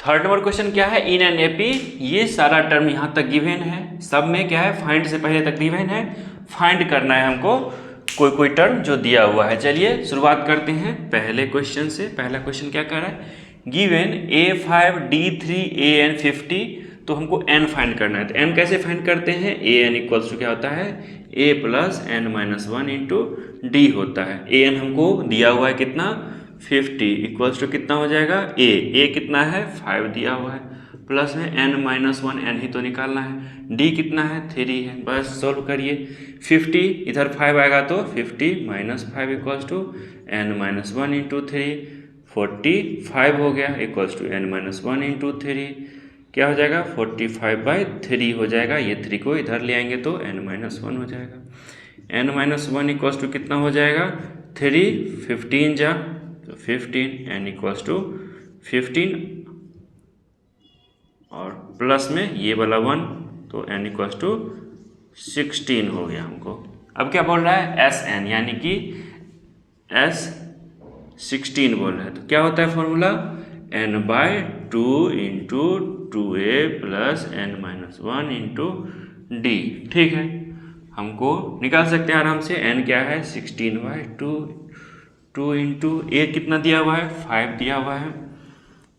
Third number question क्या है, in an AP, ये सारा टर्म यहाँ तक गिवन है, सब में क्या है फाइंड से पहले तक गिवन है, फाइंड करना है हमको कोई कोई टर्म जो दिया हुआ है। चलिए शुरुआत करते हैं पहले क्वेश्चन से। पहला क्वेश्चन क्या कह रहा है, गिवन A5 D3 AN 50, तो हमको n फाइंड करना है। तो n कैसे फाइंड करते हैं, AN इक्वल्स टू क्या होता है, A plus n minus 1 into d होता है। AN हमको दिया हुआ है कितना 50 इक्वल्स टू कितना हो जाएगा A कितना है 5 दिया हुआ है, प्लस में n माइनस 1 n ही तो निकालना है, d कितना है 3 है। बस सोल्व करिए, 50 इधर 5 आएगा तो 50 minus 5 equals to n minus 1 into 3, 45 हो गया equals to n minus 1 into 3, क्या हो जाएगा 45/3 हो जाएगा। ये 3 को इधर ले आएंगे तो n माइनस 1 हो जाएगा, n माइनस 1 इक्वल्स टू कितना हो जाएगा 3, 15 जा तो 15, n इक्वल्स टू 15 और प्लस में ये वाला 1 तो n इक्वल्स टू 16 हो गया हमको। अब क्या बोल रहा है Sn, यानी कि S16 बोल रहा है। तो क्या होता है formula, n/2 into 2a plus n minus 1 into D. ठीक है, हमको निकाल सकते हैं आराम से। n क्या है 16/2, 2 इंटू a कितना दिया हुआ है 5 दिया हुआ है,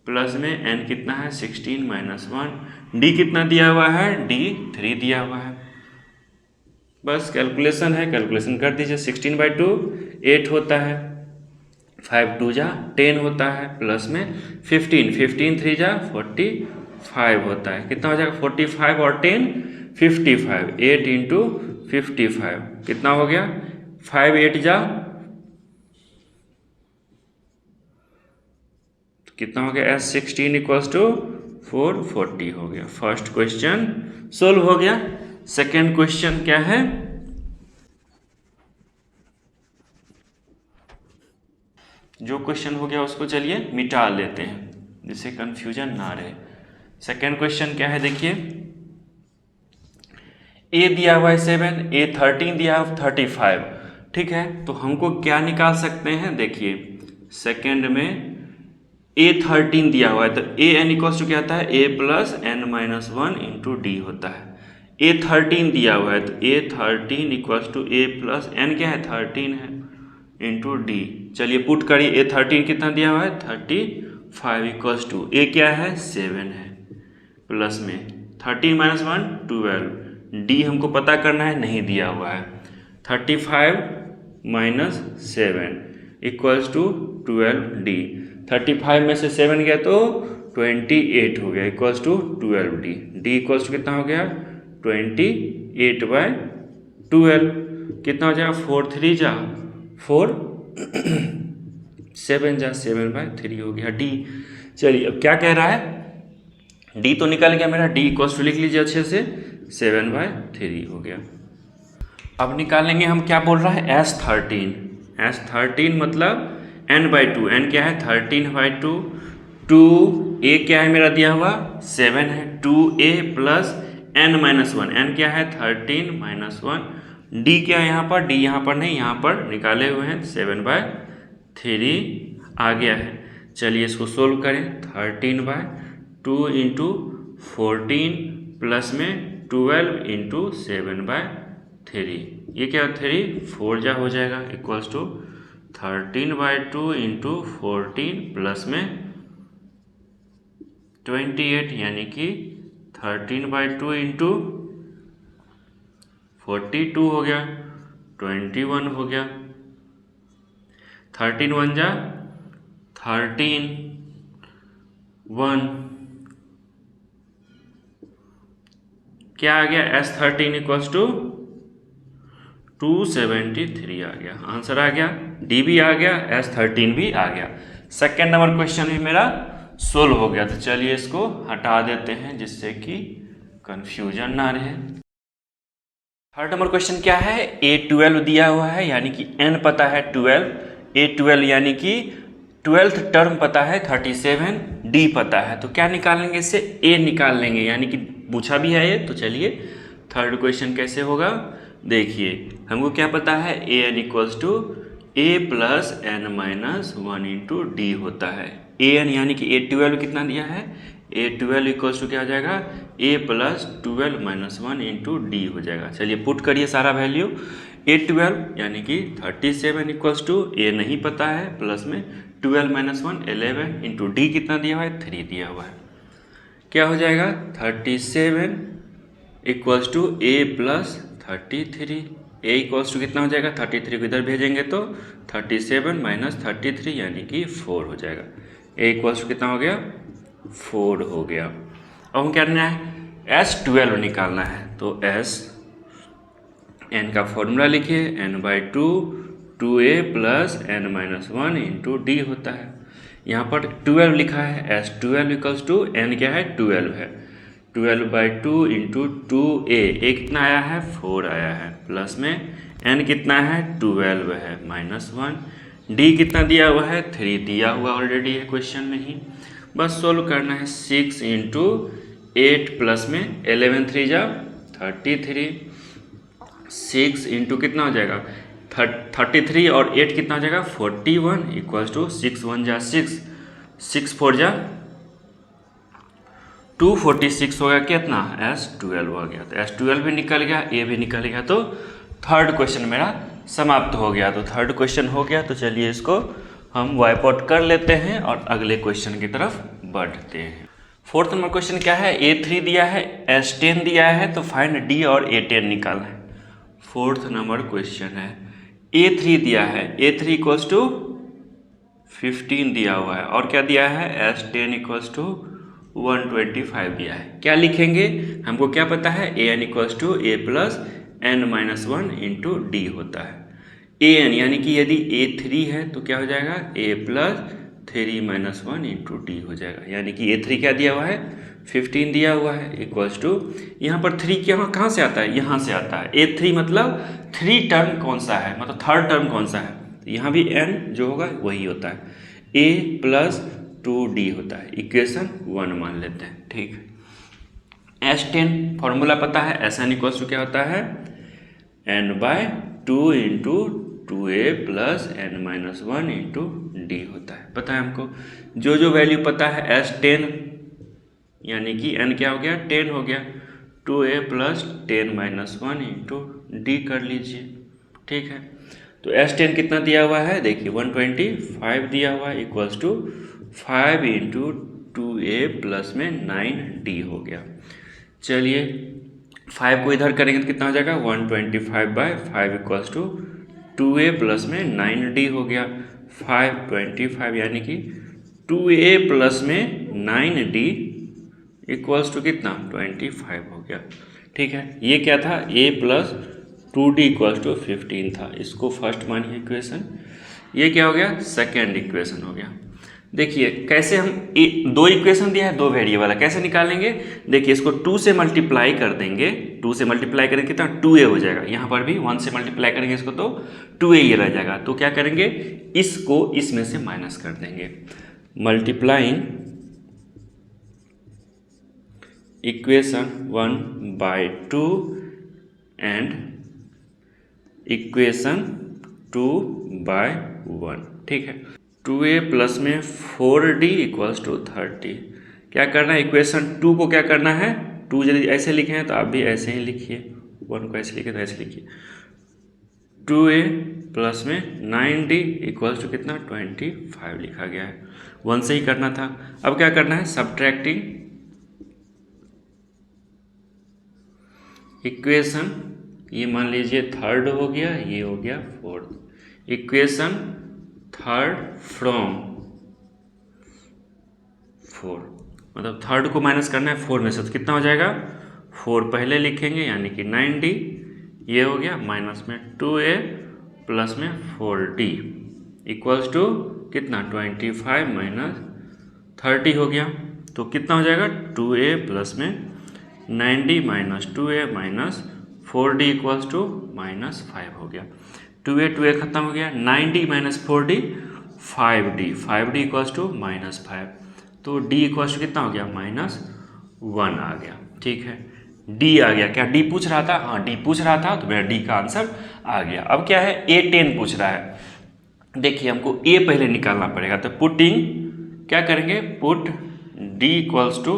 प्लस में n कितना है 16 माइनस 1, d कितना दिया हुआ है d 3 दिया हुआ है। बस कैलकुलेशन है, कैलकुलेशन कर दीजिए। 16/2 8 होता है, 5 2 जा 10 होता है, प्लस में 15 15 3 जा 45 होता है। कितना हो जाएगा 45 और 10 55, 8 इंटू 55 कितना हो गया 5 8 जा कितना हो गया S16 इक्वल्स टू 440 हो गया। फर्स्ट क्वेश्चन सोल्व हो गया। सेकेंड क्वेश्चन क्या है, जो क्वेश्चन हो गया उसको चलिए मिटा लेते हैं जिससे कंफ्यूजन ना रहे। सेकेंड क्वेश्चन क्या है देखिए, A दिया हुआ है 7, A 13 दिया हुआ 35, ठीक है। तो हमको क्या निकाल सकते हैं, देखिए सेकेंड में A13 दिया हुआ है तो AN इक्वल्स टू क्या आता है A plus n minus 1 into d होता है। A13 दिया हुआ है तो A13 equals to A plus n क्या है 13 है इंटू डी। चलिए पुट करिए, A13 कितना दिया हुआ है 35 इक्वल्स टू A क्या है 7 है, प्लस में 13 माइनस 1 12, डी हमको पता करना है नहीं दिया हुआ है, 35 माइनस 7 इक्वल्स टू 12 डी। 35 में से 7 गया तो 28 हो गया equals to 12 d. D equals to कितना हो गया 28/12, कितना हो जाएगा 4 3 जा 4 7 जा 7/3 हो गया डी। चलिए अब क्या कह रहा है, डी तो निकल गया मेरा, डी इक्वल्स टू लिख लीजिए अच्छे से 7/3 हो गया। अब निकालेंगे हम, क्या बोल रहा है S13 मतलब n/2, n क्या है 13/2, 2a क्या है मेरा दिया हुआ 7 है, 2a plus n minus 1, n क्या है 13 माइनस 1, d क्या है यहाँ पर, d यहाँ पर नहीं यहाँ पर निकाले हुए हैं 7/3 आ गया है। चलिए इसको सोल्व करें, 13/2 इंटू 14 प्लस में 12 इंटू 7/3, ये क्या 3 4 जा हो जाएगा इक्वल्स टू 13/2 इंटू 14 प्लस में 28, यानी कि 13/2 इंटू 42 हो गया 21 हो गया, 13 1 जा 13 1 क्या आ गया S13 इक्वल्स टू 273 आ गया, आंसर आ गया, डी भी आ गया S13 भी आ गया। सेकेंड नंबर क्वेश्चन भी मेरा सोल्व हो गया। तो चलिए इसको हटा देते हैं जिससे कि कंफ्यूजन ना रहे। थर्ड नंबर क्वेश्चन क्या है, A12 दिया हुआ है यानी कि n पता है 12, A12 यानी कि 12th टर्म पता है 37, D पता है, तो क्या निकालेंगे इससे A निकाल लेंगे, यानी कि पूछा भी है ये। तो चलिए थर्ड क्वेश्चन कैसे होगा, देखिए हमको क्या पता है an equals to a plus n minus 1 into d होता है। an यानी कि A12 कितना दिया है A12 इक्वल्स टू क्या हो जाएगा, A+12 - 1 इंटू डी हो जाएगा। चलिए पुट करिए सारा वैल्यू। A12 यानी कि 37 इक्वल्स टू A नहीं पता है, प्लस में 12 - 1 11 इंटू डी कितना दिया हुआ है, 3 दिया हुआ है। क्या हो जाएगा 37 equals to A+33। A equals to कितना हो जाएगा, 33 को इधर भेजेंगे तो 37 - 33 यानी कि 4 हो जाएगा। A इक्वल्स टू कितना हो गया, 4 हो गया। अब हम क्या करना है, S12 निकालना है। तो S n का फॉर्मूला लिखिए, n/2 2a + n - 1 into d होता है। यहाँ पर 12 लिखा है, S12 इक्वल्स टू n क्या है, 12 है। 12/2 इंटू 2a, a कितना आया है, 4 आया है, प्लस में n कितना है, 12 है, -1। d कितना दिया हुआ है, 3 दिया हुआ ऑलरेडी है क्वेश्चन में ही। बस सोल्व करना है। 6 इंटू 8 प्लस में 11 3 जा 33। 6 इंटू कितना हो जाएगा, 33 और 8 कितना हो जाएगा, 41 इक्वल्स टू 6 1 जा 6, 6 4 जा 246 हो गया। कितना, S12 हो गया। तो S12 भी निकल गया, A भी निकल गया। तो थर्ड क्वेश्चन मेरा समाप्त हो गया। तो थर्ड क्वेश्चन हो गया। तो चलिए इसको हम वाइप आउट कर लेते हैं और अगले क्वेश्चन की तरफ बढ़ते हैं। फोर्थ नंबर क्वेश्चन क्या है, A3 दिया है, S10 दिया है, तो फाइंड D और A10 निकालना है। फोर्थ नंबर क्वेश्चन है, A3 दिया है, A3 इक्वल्स टू 15 दिया हुआ है, और क्या दिया है, S10 इक्वल्स टू 125 दिया है। क्या लिखेंगे, हमको क्या पता है, an equals to A + n - 1 into d होता है। an यानी कि यदि A3 है तो क्या हो जाएगा, A + 3 - 1 इंटू डी हो जाएगा। यानी कि A3 क्या दिया हुआ है, 15 दिया हुआ है, इक्वल्स टू यहाँ पर 3 कहाँ से आता है, यहाँ से आता है। A3 मतलब 3 टर्म कौन सा है, मतलब थर्ड टर्म कौन सा है, तो यहाँ भी n जो होगा वही होता है। A + 2D होता है, इक्वेशन 1 मान लेते हैं। ठीक, S10 फॉर्मूला पता है, Sn इक्वल्स टू क्या होता है, n/2 into 2a + n - 1 into d होता है। पता है हमको, जो वैल्यू पता है S10 यानी कि n क्या हो गया, 10 हो गया, 2a + 10 - 1 इंटू डी कर लीजिए। ठीक है, तो S10 कितना दिया हुआ है, देखिए 125 दिया हुआ है, equals to 5 into 2a plus में 9d हो गया। चलिए 5 को इधर करेंगे तो कितना हो जाएगा, 125/5 इक्वल्स टू 2a प्लस में 9d हो गया। 525 यानी कि 2a प्लस में 9d इक्वल्स टू कितना, 25 हो गया। ठीक है, ये क्या था, a + 2d इक्वल्स टू 15 था, इसको फर्स्ट मानिए इक्वेशन। ये क्या हो गया, सेकेंड इक्वेशन हो गया। देखिए कैसे हम दो इक्वेशन दिया है, दो वेरिएबल है, कैसे निकालेंगे, देखिए इसको 2 से मल्टीप्लाई कर देंगे, 2 से मल्टीप्लाई करेंगे कितना, 2a हो जाएगा। यहाँ पर भी 1 से मल्टीप्लाई करेंगे इसको तो 2a ये रह जाएगा। तो क्या करेंगे, इसको इसमें से माइनस कर देंगे। Multiplying equation 1/2 and equation 2/1। ठीक है, 2a प्लस में 4d इक्वल्स टू 30। क्या करना है, इक्वेशन 2 को क्या करना है, 2 यदि ऐसे लिखे हैं तो आप भी ऐसे ही लिखिए, 1 को ऐसे लिखे तो ऐसे लिखिए। 2a प्लस में 9d इक्वल्स टू कितना, 25 लिखा गया है, 1 से ही करना था। अब क्या करना है, सब्ट्रैक्टिंग इक्वेशन, ये मान लीजिए थर्ड हो गया, ये हो गया फोर्थ। इक्वेशन थर्ड फ्रॉम 4, मतलब थर्ड को माइनस करना है 4 में से, तो कितना हो जाएगा, 4 पहले लिखेंगे यानी कि 9d, ये हो गया, माइनस में 2a प्लस में 4d इक्वल्स टू कितना, 25 - 30 हो गया। तो कितना हो जाएगा, 2a प्लस में 9d - 2a - 4d equals to -5 हो गया। 2a खत्म हो गया, 9d - 4d 5d equals to -5। तो d इक्वल्स टू कितना हो गया, -1 आ गया। ठीक है, d आ गया। क्या d पूछ रहा था, हाँ d पूछ रहा था, तो मेरा d का आंसर आ गया। अब क्या है, A10 पूछ रहा है। देखिए हमको a पहले निकालना पड़ेगा, तो पुटिंग क्या करेंगे, put d equals to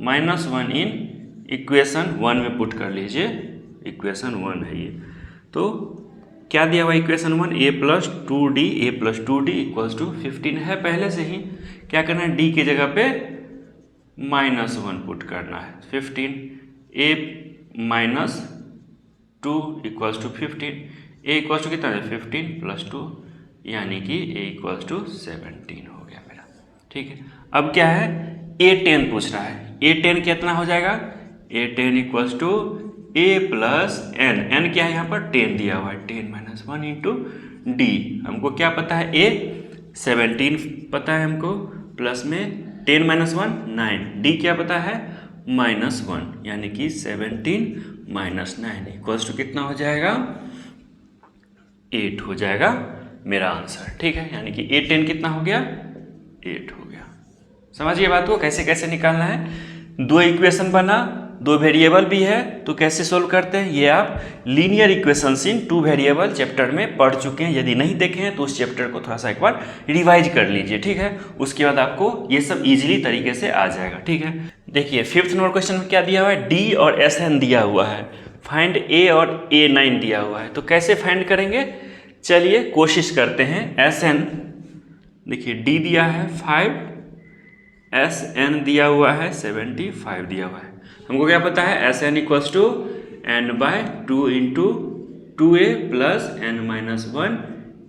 -1 in equation 1 में पुट कर लीजिए। इक्वेशन 1 है ये। तो क्या दिया हुआ equation 1, a plus 2d equals to 15 है पहले से ही। क्या करना है, d की जगह पे -1 पुट करना है। 15 a minus 2 equals to 15, a equals to कितना है 15 प्लस 2 यानी कि a इक्वल्स टू 17 हो गया मेरा। ठीक है, अब क्या है a10 पूछ रहा है। a10 कितना हो जाएगा, a10 equals to a plus n, n क्या है यहाँ पर 10 दिया हुआ है, 10 माइनस 1 इंटू डी। हमको क्या पता है a 17 पता है हमको, प्लस में 10 माइनस 1 9, डी क्या पता है -1 यानी कि 17 माइनस 9 इक्वल्स टू कितना हो जाएगा 8 हो जाएगा मेरा आंसर। ठीक है, यानी कि a10 कितना हो गया 8 हो गया। समझिए बात को कैसे कैसे निकालना है। दो इक्वेशन बना, दो वेरिएबल भी है, तो कैसे सोल्व करते हैं ये आप लीनियर इक्वेशंस इन 2 वेरिएबल चैप्टर में पढ़ चुके हैं। यदि नहीं देखे हैं तो उस चैप्टर को थोड़ा सा एक बार रिवाइज कर लीजिए। ठीक है, उसके बाद आपको ये सब इजीली तरीके से आ जाएगा। ठीक है, देखिए 5th नंबर क्वेश्चन में क्या दिया हुआ है, डी और एस एन दिया हुआ है, फाइंड ए और a9 दिया हुआ है। तो कैसे फाइंड करेंगे, चलिए कोशिश करते हैं। एस एन देखिए डी दिया है 5, एस एन दिया हुआ है 75 दिया हुआ है। हमको क्या पता है s n equals to n by 2 into 2a plus n minus 1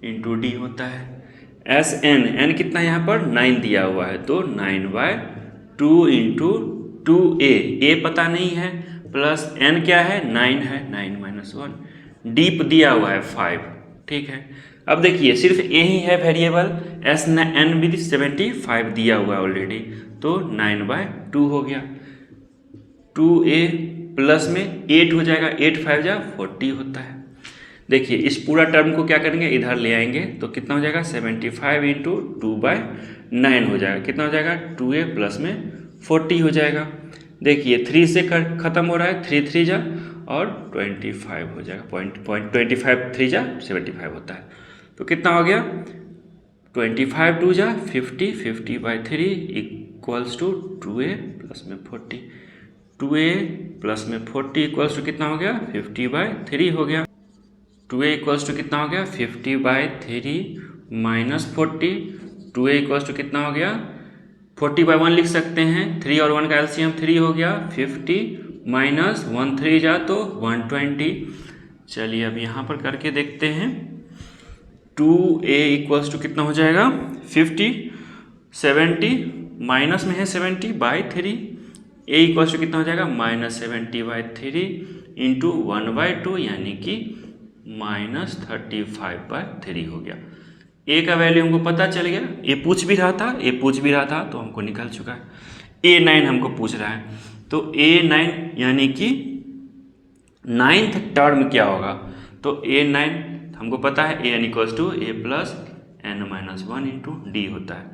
into d होता है। एस एन, एन कितना यहाँ पर 9 दिया हुआ है, तो 9 बाय 2 इंटू 2a, a पता नहीं है, प्लस n क्या है 9 है, 9 माइनस 1, डी दिया हुआ है 5। ठीक है, अब देखिए सिर्फ a ही है वेरिएबल, एस एन भी 75 दिया हुआ है ऑलरेडी, तो 9 बाय 2 हो गया। 2a प्लस में 8 हो जाएगा, 8 5 जा 40 होता है। देखिए इस पूरा टर्म को क्या करेंगे इधर ले आएंगे, तो कितना हो जाएगा 75 इंटू 2 बाय 9 हो जाएगा, कितना हो जाएगा 2a प्लस में 40 हो जाएगा। देखिए 3 से खत्म हो रहा है, 3 3 जा और 25 हो जाएगा, 25 3 जा 75 होता है। तो कितना हो गया 25 2 जा 50, 50 by 3 equals to 2a plus में 40, 2a प्लस में 40 इक्वल्स टू कितना हो गया 50 बाई 3 हो गया। 2a इक्वल्स टू कितना हो गया 50 by 3 minus 40, 2a equals to कितना हो गया 40 बाई 1 लिख सकते हैं, 3 और 1 का एलसीएम 3 हो गया, 50 माइनस 1 3 जा तो 120। चलिए अब यहाँ पर करके देखते हैं, 2a इक्वल्स टू कितना हो जाएगा 50, 70 माइनस में है 70 बाई 3, a इक्वल्स टू कितना हो जाएगा -70 बाई 3 इंटू 1 बाई 2 यानी कि -35 बाई 3 हो गया। a का वैल्यू हमको पता चल गया, a पूछ भी रहा था तो हमको निकल चुका है। a9 हमको पूछ रहा है, तो a9 यानी कि 9th टर्म क्या होगा, तो a9 हमको पता है an equals to a plus n minus 1 into d होता है।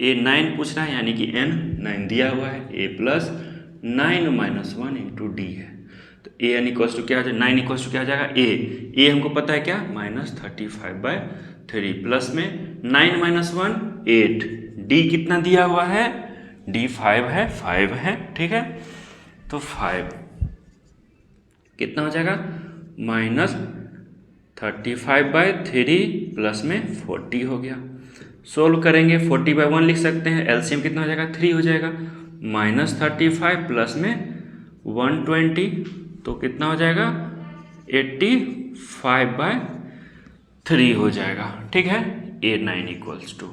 a9 पूछ रहा है यानी कि n 9 दिया हुआ है, a plus 9 minus 1 into D है, तो an इक्वल्स टू क्या आ जाएगा 9 इक्वल्स टू क्या आ जाएगा a हमको पता है क्या -35 बाई 3 प्लस में 9 माइनस 1 8, डी कितना दिया हुआ है डी 5 है। ठीक है, तो 5 कितना हो जाएगा -35 बाई 3 प्लस में 40 हो गया। सोल्व करेंगे 40 बाई 1 लिख सकते हैं, एलसीएम कितना हो जाएगा 3 हो जाएगा, -35 प्लस में 120 तो कितना हो जाएगा 85 बाई 3 हो जाएगा। ठीक है, a9 इक्वल्स टू,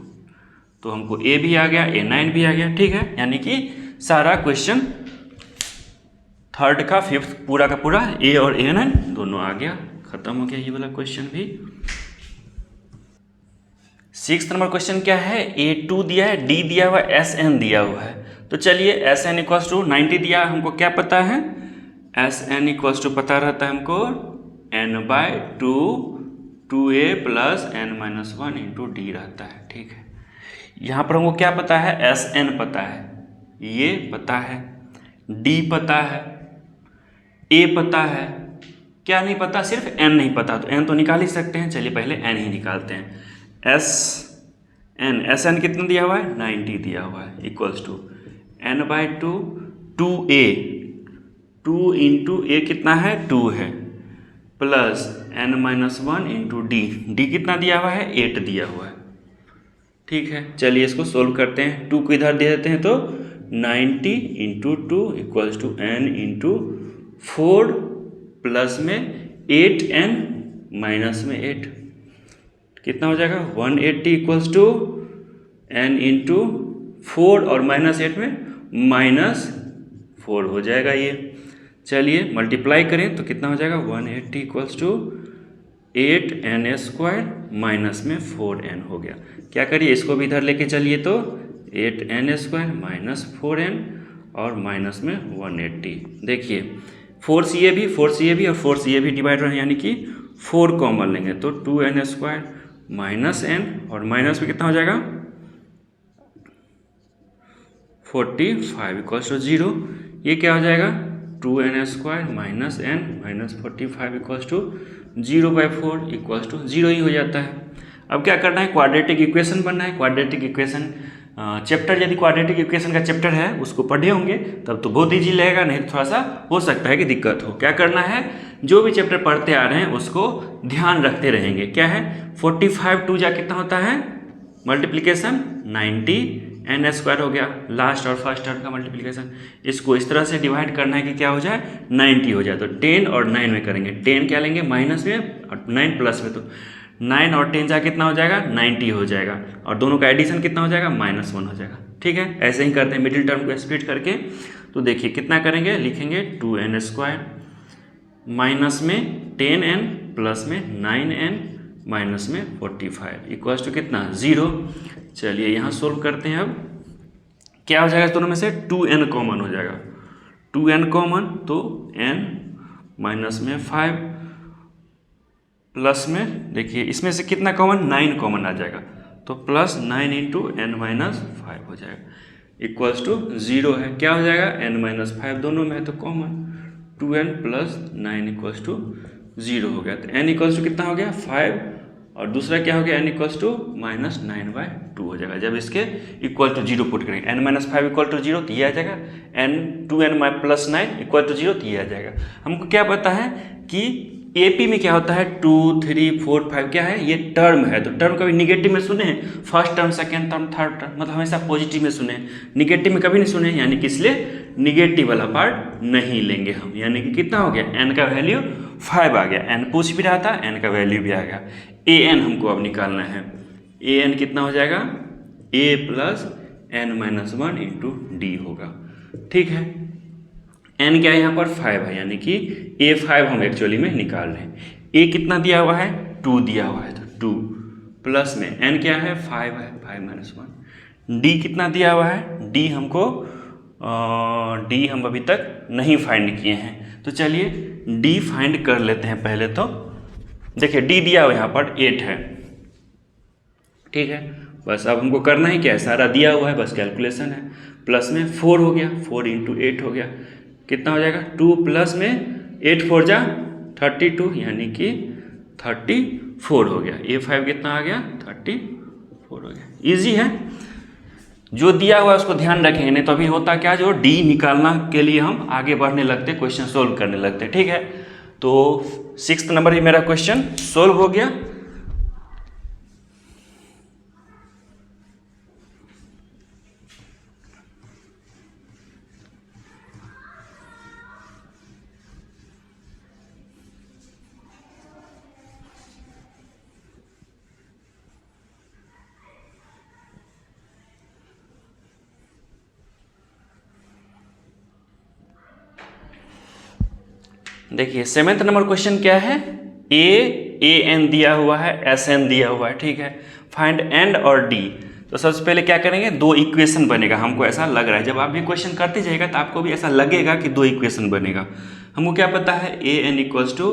तो हमको a भी आ गया a9 भी आ गया। ठीक है, यानी कि सारा क्वेश्चन 3rd का 5th पूरा का पूरा a और a9 दोनों आ गया, खत्म हो गया ये वाला क्वेश्चन भी। 6th नंबर क्वेश्चन क्या है, a2 दिया है, d दिया हुआ है, sn दिया हुआ है। तो चलिए sn इक्वल्स टू 90 दिया, हमको क्या पता है sn इक्वल्स टू पता रहता है हमको n by 2 2a plus n minus 1 into d रहता है। ठीक है, यहाँ पर हमको क्या पता है sn पता है, ये पता है, d पता है, a पता है, क्या नहीं पता सिर्फ n नहीं पता, तो n तो निकाल ही सकते हैं। चलिए पहले n ही निकालते हैं। sn कितना दिया हुआ है 90 दिया हुआ है equals to n/2 2a, 2 into ए कितना है 2 है, प्लस n-1 इंटू डी कितना दिया हुआ है 8 दिया हुआ है। ठीक है, चलिए इसको सोल्व करते हैं। 2 को इधर दे देते हैं तो 90 into 2 equals to n into 4 plus में 8n माइनस में 8 कितना हो जाएगा 180 इक्वल्स टू n इंटू 4 और माइनस 8 में -4 हो जाएगा ये। चलिए मल्टीप्लाई करें तो कितना हो जाएगा 180 इक्वल्स टू 8n² माइनस में 4n हो गया। क्या करिए इसको भी इधर लेके चलिए तो 8n² माइनस 4n और माइनस में 180। देखिए 4ca भी और 4ca भी डिवाइड रहे यानी कि 4 कॉमन लेंगे तो 2n² माइनस n और माइनस में कितना हो जाएगा 45 इक्वल्स टू 0। ये क्या हो जाएगा 2n² minus n minus 45 equals to 0/4 equals to 0 ही हो जाता है। अब क्या करना है क्वाड्रेटिक इक्वेशन बनना है। क्वाड्रेटिक इक्वेशन चैप्टर यदि क्वाड्रेटिक इक्वेशन का चैप्टर है उसको पढ़े होंगे तब तो बहुत ईजी लगेगा, नहीं तो थोड़ा सा हो सकता है कि दिक्कत हो। क्या करना है जो भी चैप्टर पढ़ते आ रहे हैं उसको ध्यान रखते रहेंगे। क्या है 45 2 जा कितना होता है मल्टीप्लीकेशन 90 n² हो गया, लास्ट और फर्स्ट टर्म का मल्टीप्लिकेशन। इसको इस तरह से डिवाइड करना है कि क्या हो जाए 90 हो जाए। तो 10 और 9 में करेंगे, 10 क्या लेंगे माइनस में और 9 प्लस में, तो 9 और 10 जा कितना हो जाएगा 90 हो जाएगा और दोनों का एडिशन कितना हो जाएगा -1 हो जाएगा। ठीक है, ऐसे ही करते हैं मिडिल टर्म को स्प्लिट करके। तो देखिए कितना करेंगे लिखेंगे 2n² माइनस में 10n प्लस में 9n माइनस में 45 इक्वल्स टू कितना 0। चलिए यहाँ सोल्व करते हैं। अब क्या हो जाएगा दोनों में से 2n कॉमन हो जाएगा, 2n कॉमन तो n माइनस में 5 प्लस में देखिए इसमें से कितना कॉमन 9 कॉमन आ जाएगा तो प्लस 9 इंटू n माइनस 5 हो जाएगा इक्वल्स टू 0 है। क्या हो जाएगा n माइनस 5 दोनों में है तो common 2n plus 9 equals to 0 हो गया। तो n इक्वल्स टू कितना हो गया 5 और दूसरा क्या हो गया n इक्वल्स टू -9/2 हो जाएगा। जब इसके इक्वल टू 0 पुट करेंगे n माइनस 5 इक्वल टू 0 तो ये आ जाएगा n प्लस 9 इक्वल टू 0 तो ये आ जाएगा। हमको क्या पता है कि AP में क्या होता है 2 3 4 5 क्या है ये टर्म है, तो टर्म कभी निगेटिव में सुने हैं first term second term third term, मतलब हमेशा पॉजिटिव में सुने, निगेटिव में कभी नहीं सुने, यानी कि इसलिए निगेटिव वाला पार्ट नहीं लेंगे हम। यानी कि कितना हो गया n का वैल्यू 5 आ गया, n पूछ भी रहा था n का वैल्यू भी आ गया। an हमको अब निकालना है, an कितना हो जाएगा a plus n-1 into D होगा। ठीक है, n क्या है यहाँ पर 5 है यानी कि a5 हम एक्चुअली में निकाल रहे हैं। a कितना दिया हुआ है 2 दिया हुआ है तो 2 प्लस में n क्या है 5 है 5-1। d कितना दिया हुआ है d हमको d हम अभी तक नहीं फाइंड किए हैं तो चलिए d फाइंड कर लेते हैं पहले। तो देखिए d दिया हुआ यहाँ पर 8 है। ठीक है, बस अब हमको करना ही क्या है सारा दिया हुआ है बस कैलकुलेशन है। प्लस में 4 हो गया 4 इंटू 8 हो गया कितना हो जाएगा 2 प्लस में 8 4 जा 32 यानी कि 34 हो गया। a5 कितना आ गया 34 हो गया। इजी है, जो दिया हुआ है उसको ध्यान रखेंगे, नहीं तो अभी होता क्या जो d निकालना के लिए हम आगे बढ़ने लगते क्वेश्चन सोल्व करने लगते। ठीक है, तो 6th नंबर ही मेरा क्वेश्चन सोल्व हो गया। देखिए 7th नंबर क्वेश्चन क्या है an दिया हुआ है sn दिया हुआ है। ठीक है, फाइंड n और d। तो सबसे पहले क्या करेंगे दो इक्वेशन बनेगा, हमको ऐसा लग रहा है जब आप भी क्वेश्चन करते जाइएगा तो आपको भी ऐसा लगेगा कि दो इक्वेशन बनेगा। हमको क्या पता है an equals to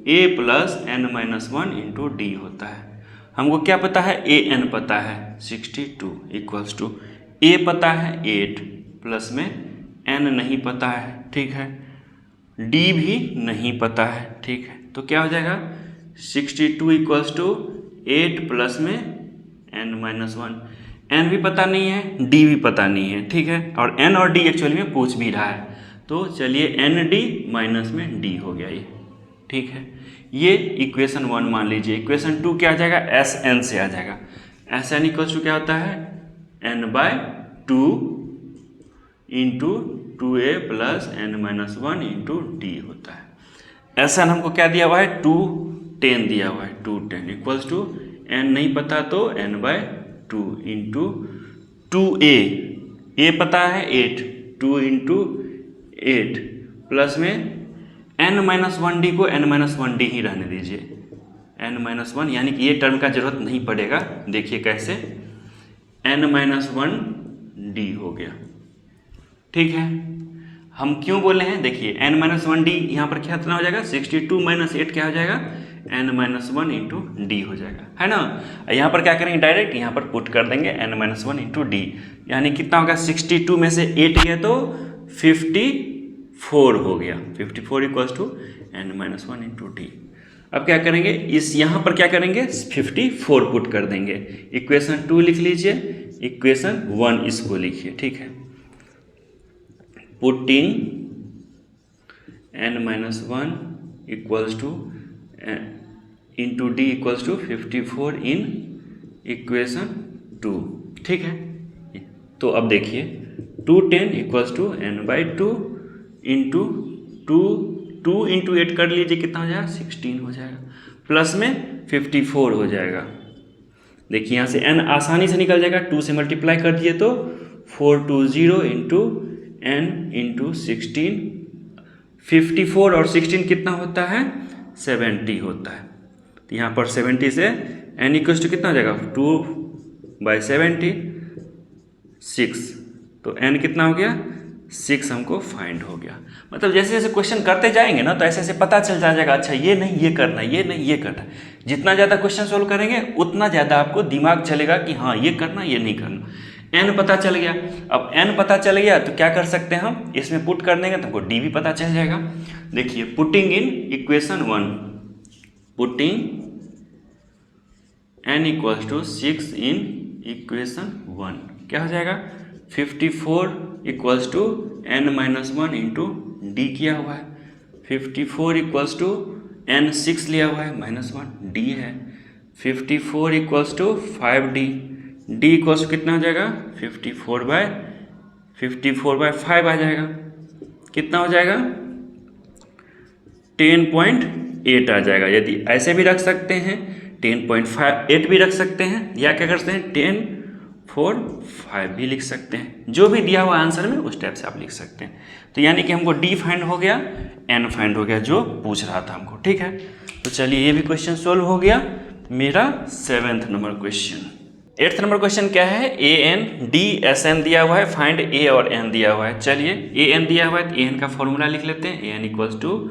a plus n-1 into d होता है। हमको क्या पता है an पता है 62 इक्वल्स टू a पता है 8 प्लस में n नहीं पता है। ठीक है, d भी नहीं पता है। ठीक है, तो क्या हो जाएगा 62 इक्वल्स टू 8 प्लस में n-1। n भी पता नहीं है, d भी पता नहीं है, ठीक है, और n और d एक्चुअली में पूछ भी रहा है। तो चलिए ND माइनस में d हो गया ये, ठीक है। ये इक्वेशन 1 मान लीजिए। इक्वेशन 2 क्या आ जाएगा, Sn से आ जाएगा। Sn इक्वल्स टू क्या होता है, n/2 into 2a plus n-1 into d होता है। Sn हमको क्या दिया हुआ है, 210 दिया हुआ है, 210 इक्वल्स टू n नहीं पता तो n/2 इंटू 2a, a पता है 8, 2 इंटू 8 प्लस में n-1d को n-1d ही रहने दीजिए, n-1 यानी कि ये टर्म का जरूरत नहीं पड़ेगा। देखिए कैसे, n-1d हो गया, ठीक है। हम क्यों बोले हैं, देखिए n-1d यहाँ पर कितना हो जाएगा, 62 माइनस 8 क्या हो जाएगा, n-1 इंटू डी हो जाएगा, है ना। यहाँ पर क्या करेंगे, डायरेक्ट यहाँ पर पुट कर देंगे n-1 इंटू डी, यानी कितना होगा, 62 में से 8 गया तो 54 हो गया, 54 equals to n-1 into D. अब क्या करेंगे, इस यहाँ पर क्या करेंगे, 54 पुट कर देंगे। इक्वेशन 2 लिख लीजिए, इक्वेशन 1 इसको लिखिए, ठीक है। Putting n-1 equals to into d equals to 54 in equation 2, ठीक है। तो अब देखिए 210 equals to n/2 into 2 into 8 कर लीजिए, कितना हो जाएगा, 16 हो जाएगा, प्लस में 54 हो जाएगा। देखिए यहाँ से n आसानी से निकल जाएगा, 2 से मल्टीप्लाई कर दिए तो 420 इंटू n इंटू 16, 54 और 16 कितना होता है, 70 होता है। तो यहाँ पर 70 से n इक्वल्स टू कितना हो जाएगा, 2/70 6, तो n कितना हो गया, 6 हमको फाइंड हो गया। मतलब जैसे जैसे क्वेश्चन करते जाएंगे ना, तो ऐसे ऐसे पता चल जाएगा, अच्छा ये नहीं ये करना है, ये नहीं ये करना है। जितना ज़्यादा क्वेश्चन सोल्व करेंगे उतना ज़्यादा आपको दिमाग चलेगा कि हाँ ये करना ये नहीं करना। n पता चल गया, अब n पता चल गया तो क्या कर सकते हैं हम, इसमें पुट कर देंगे तो हमको d भी पता चल जाएगा। देखिए putting in equation 1, putting n equals to 6 in equation 1 क्या हो जाएगा, 54 equals to n-1 into D किया हुआ है, 54 इक्वल्स टू n 6 लिया हुआ है -1 d है, 54 equals to 5d, d equals to कितना हो जाएगा, 54/5 आ जाएगा, कितना हो जाएगा, 10.8 आ जाएगा। यदि ऐसे भी रख सकते हैं 10.58 भी रख सकते हैं, या क्या कर सकते हैं 10.45 भी लिख सकते हैं, जो भी दिया हुआ आंसर में उस टाइप से आप लिख सकते हैं। तो यानी कि हमको डी फाइंड हो गया, एन फाइंड हो गया, जो पूछ रहा था हमको, ठीक है। तो चलिए ये भी क्वेश्चन सोल्व हो गया मेरा 7th number question. 8th number question क्या है, A N D S N दिया हुआ है, फाइंड ए और एन दिया हुआ है। चलिए ए एन दिया हुआ है तो ए एन का फॉर्मूला लिख लेते हैं, A N equals to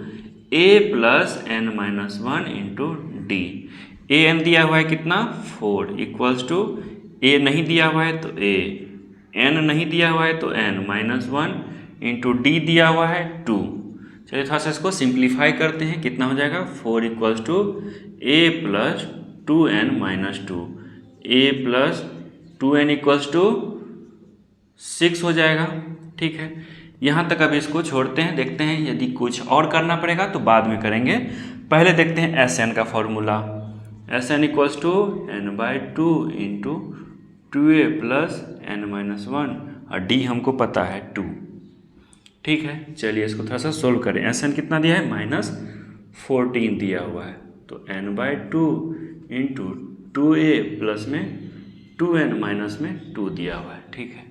A plus n-1 into D. A N दिया हुआ है कितना, 4 इक्वल्स टू ए नहीं दिया हुआ है तो ए, एन नहीं दिया हुआ है तो n-1 इंटू डी दिया हुआ है 2। चलिए थोड़ा सा इसको सिंप्लीफाई करते हैं, कितना हो जाएगा, 4 equals to A plus 2n-2, a plus 2n equals to 6 हो जाएगा, ठीक है। यहाँ तक अभी इसको छोड़ते हैं, देखते हैं यदि कुछ और करना पड़ेगा तो बाद में करेंगे। पहले देखते हैं एस एन का formula, s n equals to n/2 into 2a plus n-1 और डी हमको पता है 2, ठीक है। चलिए इसको थोड़ा सा सोल्व करें। एस एन कितना दिया है, -14 दिया हुआ है, तो n/2 इंटू 2a प्लस में 2n माइनस में 2 दिया हुआ है, ठीक है।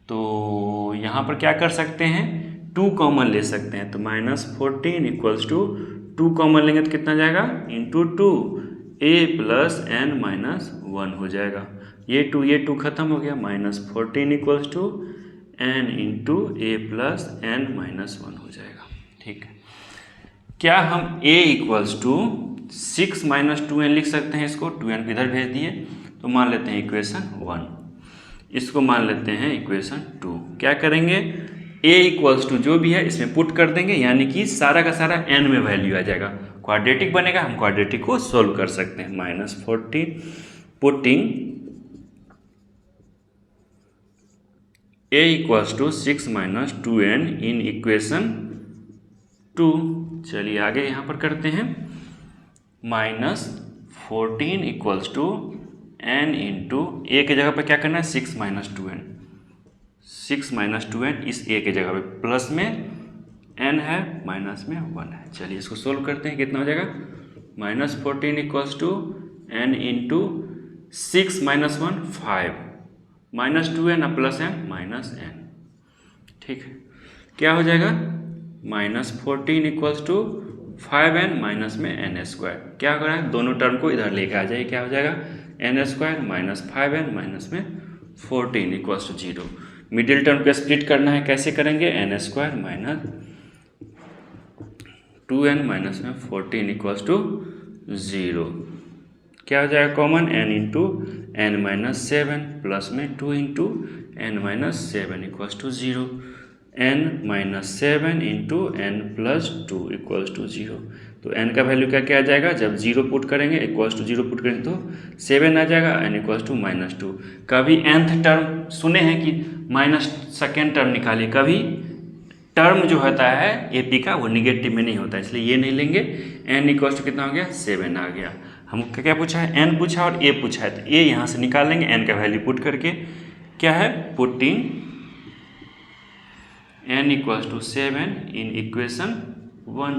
तो यहाँ पर क्या कर सकते हैं, 2 कॉमन ले सकते हैं, तो -14 इक्वल्स टू 2 कॉमन लेंगे तो कितना जाएगा, इंटू 2 a प्लस n-1 हो जाएगा। ये 2 खत्म हो गया, -14 equals to n into a plus n-1 हो जाएगा, ठीक है। क्या हम a इक्वल्स टू 6 - 2n लिख सकते हैं, इसको 2n इधर भेज दिए तो मान लेते हैं इक्वेशन 1, इसको मान लेते हैं इक्वेशन 2। क्या करेंगे, a इक्वल्स टू जो भी है इसमें पुट कर देंगे, यानी कि सारा का सारा n में वैल्यू आ जाएगा, क्वाड्रेटिक बनेगा, हम क्वाड्रेटिक को सोल्व कर सकते हैं। -14 putting a equals to 6 minus 2n in equation 2। चलिए आगे यहाँ पर करते हैं, -14 equals to n into a के जगह पे क्या करना है 6 माइनस 2n, 6 माइनस 2n इस a के जगह पे, प्लस में n है माइनस में 1 है। चलिए इसको सोल्व करते हैं, कितना हो जाएगा -14 equals to n into 6 minus 1 5 minus 2n plus n minus n। ठीक है, क्या हो जाएगा -14 इक्वल्स टू 5n माइनस में n स्क्वायर। क्या हो रहा है, दोनों टर्म को इधर लेके आ जाइए, क्या हो जाएगा n square minus 5n minus में 14 इक्वल्स टू 0। मिडिल टर्म को स्प्लिट करना है, कैसे करेंगे, n square minus 2n minus में 14 इक्वल्स टू 0। क्या हो जाएगा common, n into n minus 7 plus में 2 into n minus 7 equals to 0, n minus 7 into n plus 2 equals to 0। तो n का वैल्यू क्या क्या आ जाएगा, जब 0 पुट करेंगे इक्वल्स टू 0 पुट करेंगे तो 7 आ जाएगा, n इक्वल्स टू -2। कभी nth टर्म सुने हैं कि माइनस सेकेंड टर्म निकालिए, कभी टर्म जो होता है AP का वो निगेटिव में नहीं होता, इसलिए ये नहीं लेंगे। n इक्वल्स टू कितना हो गया 7 आ गया। हमको क्या पूछा है, n पूछा और a पूछा है, तो a यहाँ से निकाल लेंगे, n का वैल्यू पुट करके, क्या है putting n equals to 7 in equation 1।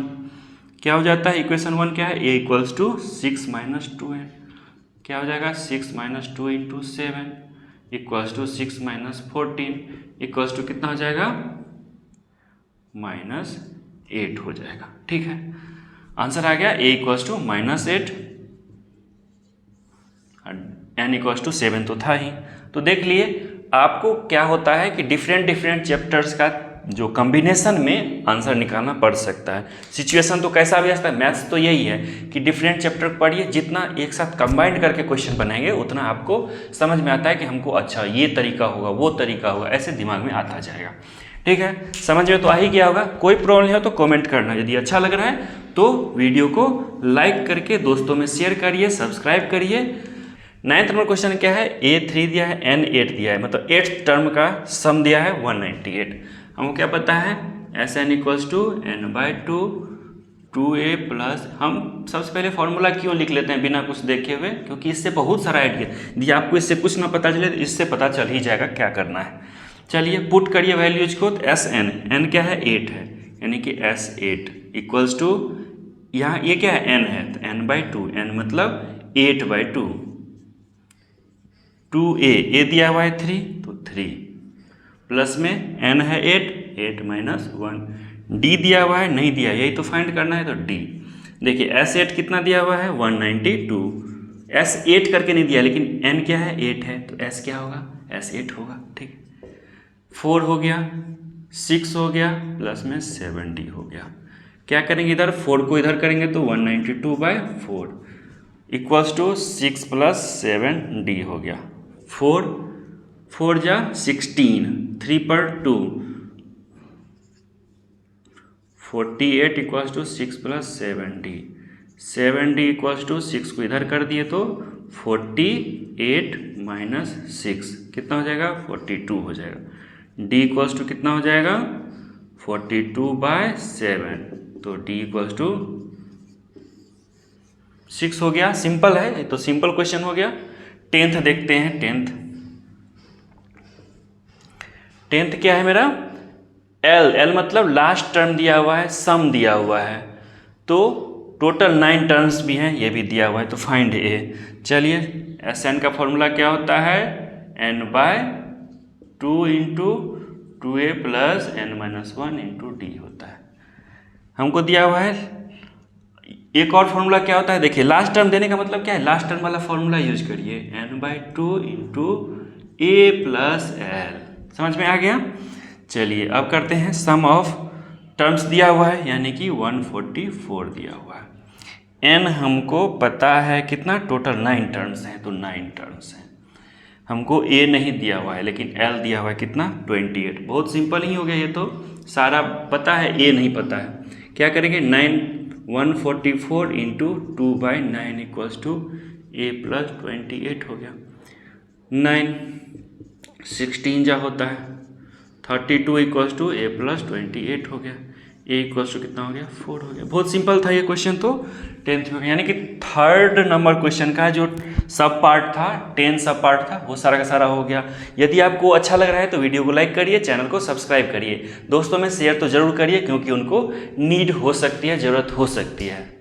क्या हो जाता है इक्वेशन 1 क्या है, a equals to 6 minus 2n, क्या हो जाएगा 6 minus 2 into 7 equals to 6 minus 14 equals to कितना हो जाएगा -8 हो जाएगा। ठीक है, आंसर आ गया a equals to -8, n equals to 7 तो था ही। तो देख लिए आपको क्या होता है कि डिफरेंट चैप्टर्स का जो कॉम्बिनेशन में आंसर निकालना पड़ सकता है। सिचुएशन तो कैसा भी आ सकता है, मैथ्स तो यही है कि डिफरेंट चैप्टर पढ़िए, जितना एक साथ कंबाइंड करके क्वेश्चन बनाएंगे उतना आपको समझ में आता है कि हमको अच्छा ये तरीका होगा वो तरीका होगा, ऐसे दिमाग में आता जाएगा। ठीक है, समझ में तो आ ही गया होगा। कोई प्रॉब्लम हो तो कमेंट करना, यदि अच्छा लग रहा है तो वीडियो को लाइक करके दोस्तों में शेयर करिए, सब्सक्राइब करिए। 9th नंबर क्वेश्चन क्या है, A3 दिया है n8 दिया है, मतलब 8th टर्म का सम दिया है 198। हमको क्या पता है Sn equals to n/2 2a plus, हम सबसे पहले फॉर्मूला क्यों लिख लेते हैं बिना कुछ देखे हुए, क्योंकि इससे बहुत सारा आइडिया, यदि आपको इससे कुछ ना पता चले तो इससे पता चल ही जाएगा क्या करना है। चलिए पुट करिए वैल्यूज को, तो Sn, n क्या है 8 है, यानी कि S8 इक्वल्स टू, यहाँ ये क्या है n है तो n/2, n मतलब 8/2, 2a दिया हुआ है 3 तो 3 प्लस में n है 8 माइनस 1, d दिया हुआ है नहीं दिया, यही तो फाइंड करना है तो d। देखिए S8 कितना दिया हुआ है 192, S8 करके नहीं दिया लेकिन n क्या है 8 है तो S क्या होगा S8 होगा। ठीक, 4 हो गया, 6 हो गया, प्लस में 7d हो गया। क्या करेंगे इधर 4 को इधर करेंगे तो 192/4 इक्वल्स टू 6 प्लस 7d हो गया। 4 जा 16, 3 पर 2 48 equals to 6 plus 7d equals to 6 को इधर कर दिए तो 48 माइनस 6 कितना हो जाएगा 42 हो जाएगा। d इक्वल्स टू कितना हो जाएगा 42/7, तो d इक्वल्स टू 6 हो गया। सिंपल है, तो सिंपल क्वेश्चन हो गया। 10th देखते हैं। 10th क्या है मेरा, L मतलब लास्ट टर्म दिया हुआ है, सम दिया हुआ है, तो टोटल 9 टर्म्स भी हैं, ये भी दिया हुआ है, तो फाइंड A। चलिए Sn का फॉर्मूला क्या होता है n/2 into 2a plus n-1 into d होता है। हमको दिया हुआ है एक और फॉर्मूला क्या होता है, देखिए लास्ट टर्म देने का मतलब क्या है, लास्ट टर्म वाला फॉर्मूला यूज करिए, n/2 into a plus l। समझ में आ गया। चलिए अब करते हैं सम ऑफ टर्म्स दिया हुआ है, यानी कि 144 दिया हुआ है। n हमको पता है कितना, टोटल 9 टर्म्स हैं, तो 9 टर्म्स हैं। हमको a नहीं दिया हुआ है लेकिन l दिया हुआ है कितना 28। बहुत सिंपल ही हो गया, ये तो सारा पता है, a नहीं पता है। क्या करेंगे 144 into 2/9 equals to a plus 28 हो गया। 9 16 जा होता है 32 इक्वल्स टू a प्लस 28 हो गया। a इक्वल्स टू कितना हो गया 4 हो गया। बहुत सिंपल था ये क्वेश्चन तो 10th में, यानी कि थर्ड नंबर क्वेश्चन का जो सब पार्ट था 10 सब पार्ट था वो सारा का सारा हो गया। यदि आपको अच्छा लग रहा है तो वीडियो को लाइक करिए, चैनल को सब्सक्राइब करिए, दोस्तों में शेयर तो जरूर करिए क्योंकि उनको नीड हो सकती है, ज़रूरत हो सकती है।